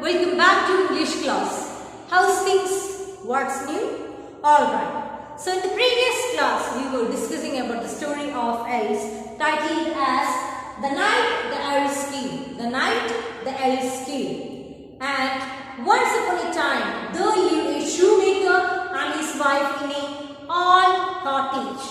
Welcome back to English class. How's things? What's new? Alright. So in the previous class we were discussing about the story of elves titled as The Night the Elves Came. The Night the Elves Came. And once upon a time there lived a shoemaker and his wife in a old cottage.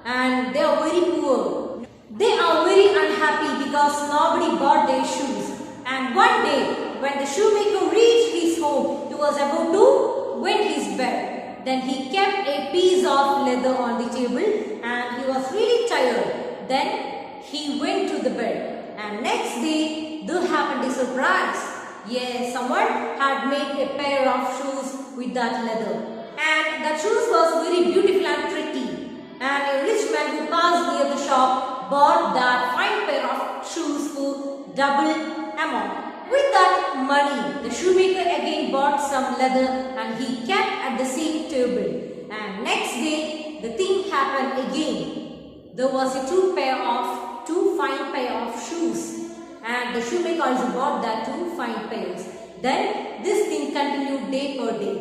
And they are very poor. They are very unhappy because nobody bought their shoes. And one day, when the shoemaker reached his home, he was about to wet his bed. Then he kept a piece of leather on the table and he was really tired. Then he went to the bed. And next day, there happened a surprise. Yes, someone had made a pair of shoes with that leather. And the shoes was very beautiful and pretty. And a rich man who passed near the shop bought that fine pair of shoes for double amount. With that money, the shoemaker again bought some leather and he kept at the same table. And next day, the thing happened again. There was a two fine pair of shoes. And the shoemaker also bought that two fine pairs. Then this thing continued day per day.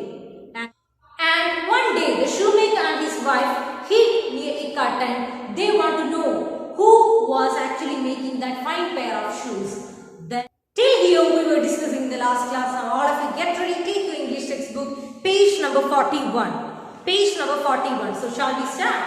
And one day, the shoemaker and his wife hid near a curtain. They want to know who was actually making that fine pair of shoes. Then, till here we were discussing the last class. Now all of you get ready, take your English textbook, page number 41. Page number 41. So shall we start?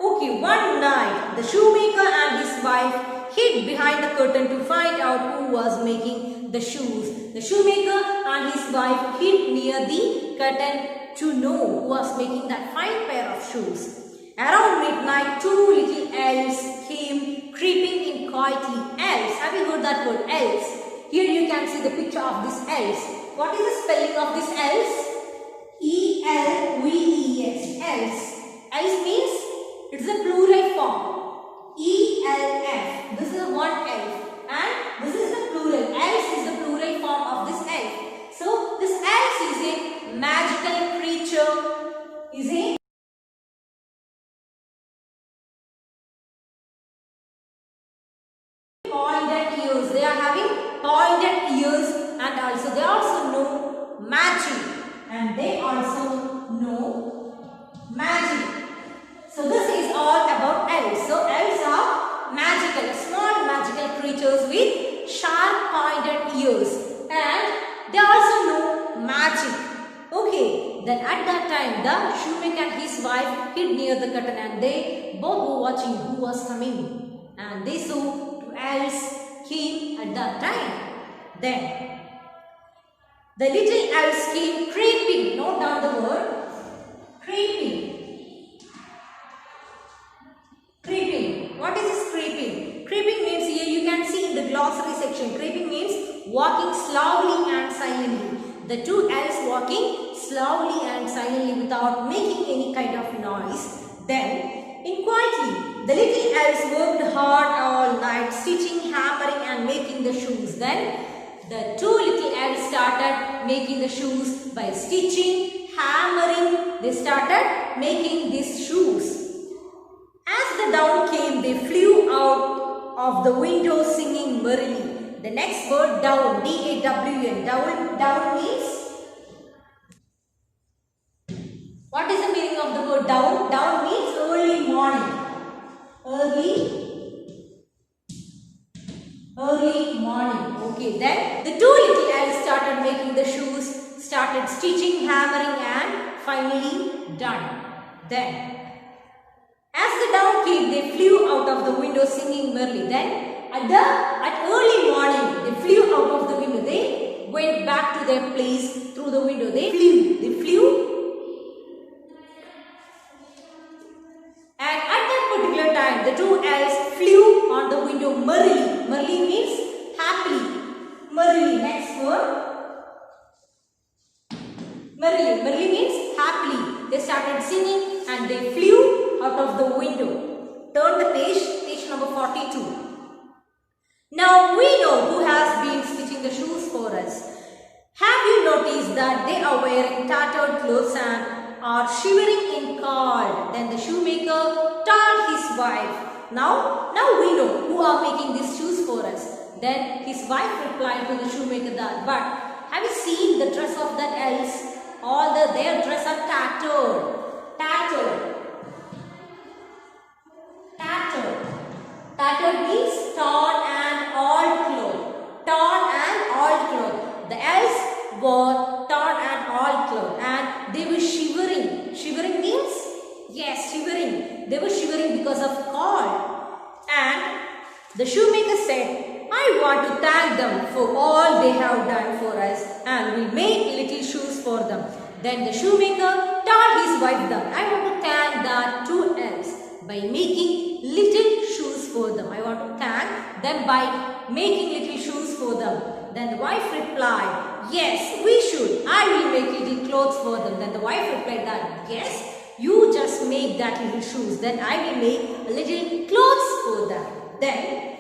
Okay, one night the shoemaker and his wife hid behind the curtain to find out who was making the shoes. The shoemaker and his wife hid near the curtain to know who was making that fine pair of shoes. Around midnight, two little elves came creeping in quietly. Elves, have you heard that word, elves? Here you can see the picture of these elves. What is the spelling of these elves? E-L-V-E-S, elves. Elves means it's a plural form. E-L-F, this is one elf and this is the plural. Elves is the plural form of this elf. So this elf is a magical creature, is a pointed ears. They are having pointed ears and also they also know magic. And they also know magic. So this is all about elves. So elves are magical, small magical creatures with sharp pointed ears. And they also know magic. Okay, then at that time the shoemaker and his wife hid near the curtain and they both were watching who was coming. And they saw two elves came at that time. Then the little elves came creeping. Note down the word creeping. Creeping. What is this creeping? Creeping means here you can see in the glossary section. Creeping means walking slowly and silently. The two elves walking slowly and silently without making any kind of noise. Then, in quietly, the little elves worked hard all night, stitching, hammering and making the shoes. Then, the two little elves started making the shoes by stitching, hammering. They started making these shoes. As the dawn came, they flew out of the window singing merrily. The next word, down, D-A-W-N. Down means, what is the meaning of the word down? Down means early morning. Early morning. Okay, then the two little elves started making the shoes, started stitching, hammering and finally done. Then, as the dawn came, they flew out of the window singing merrily. Then, at early morning, they flew out of the window. They went back to their place through the window. They flew. And at that particular time, the two elves flew on the window merrily. Merrily means happily. Merrily, next word. Merrily means happily. They started singing and they flew out of the window. Turn the page number 42. Now we know who has been stitching the shoes for us. Have you noticed that they are wearing tattered clothes and are shivering in cold? Then the shoemaker told his wife, Now we know who are making these shoes for us. Then his wife replied to the shoemaker that, but Have you seen the dress of the elves? All their dress are tattered. Tattered. Tattered. Tattered means torn and old cloth. Torn and old cloth. The elves were torn and old cloth and they were shivering. Shivering means? Yes, shivering. They were shivering because of cold. And the shoemaker said, I want to thank them for all they have done for us and will make little shoes for them. Then the shoemaker told his wife that I want to thank the two elves by making little shoes for them. I want to thank them by making little shoes for them. Then the wife replied, yes, we should. I will make little clothes for them. Then the wife replied that, yes, you just make that little shoes. Then I will make little clothes for them. Then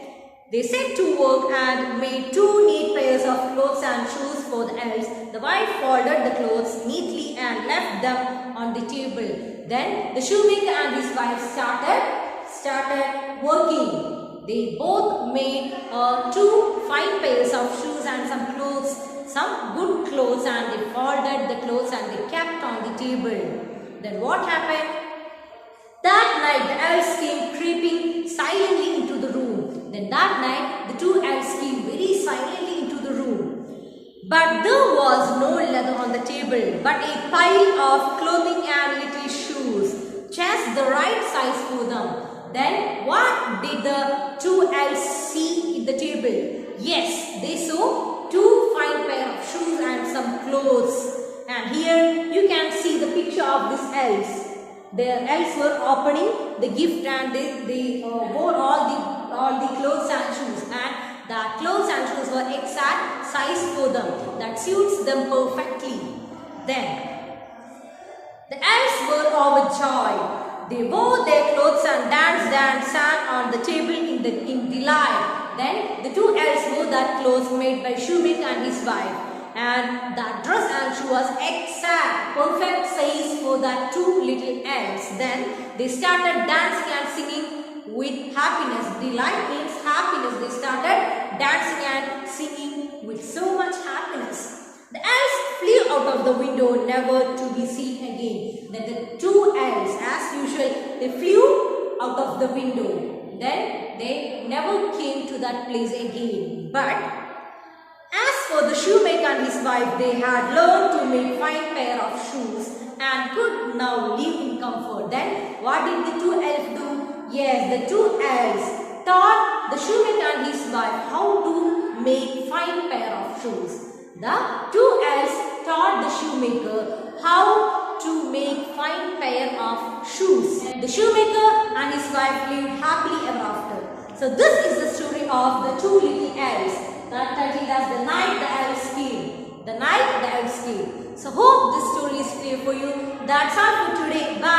they set to work and made 2 neat pairs of clothes and shoes for the elves. The wife folded the clothes neatly and left them on the table. Then the shoemaker and his wife started working. They both made 2 fine pairs of shoes and some clothes, some good clothes, and they folded the clothes and they kept on the table. Then what happened? That night the elves came creeping silently into the room. Then that night the 2 elves came very silently into the room. But there was no leather on the table, but a pile of clothing and little shoes, just the right size for them. Then what did the 2 elves see at the table? Yes, they saw 2 fine pair of shoes and some clothes. And here you can see the picture of these elves. The elves were opening the gift and they wore all the clothes and shoes, and the clothes and shoes were exact size for them that suits them perfectly. Then the elves were overjoyed. They wore their clothes and danced and sang on the table in delight. Then the 2 elves wore that clothes made by shoemaker and his wife. And that dress and shoe was exact, perfect size for that 2 little elves. Then they started dancing and singing with happiness. Delight means happiness. They started dancing and singing with so much happiness. The elves flew out of the window, never to be seen again. Then the 2 elves, as usual, they flew out of the window. Then they never came to that place again. But as for the shoemaker and his wife, they had learned to make fine pair of shoes and could now live in comfort. Then what did the 2 elves do? Yes, the 2 elves taught the shoemaker and his wife how to make fine pair of shoes. The 2 elves taught the shoemaker how to make fine pair of shoes. The shoemaker and his wife lived happily ever after. So this is the story of the 2 little elves, that titled as The Night the Elves Came. The Night the Elves Came. So hope this story is clear for you. That's all for today. Bye.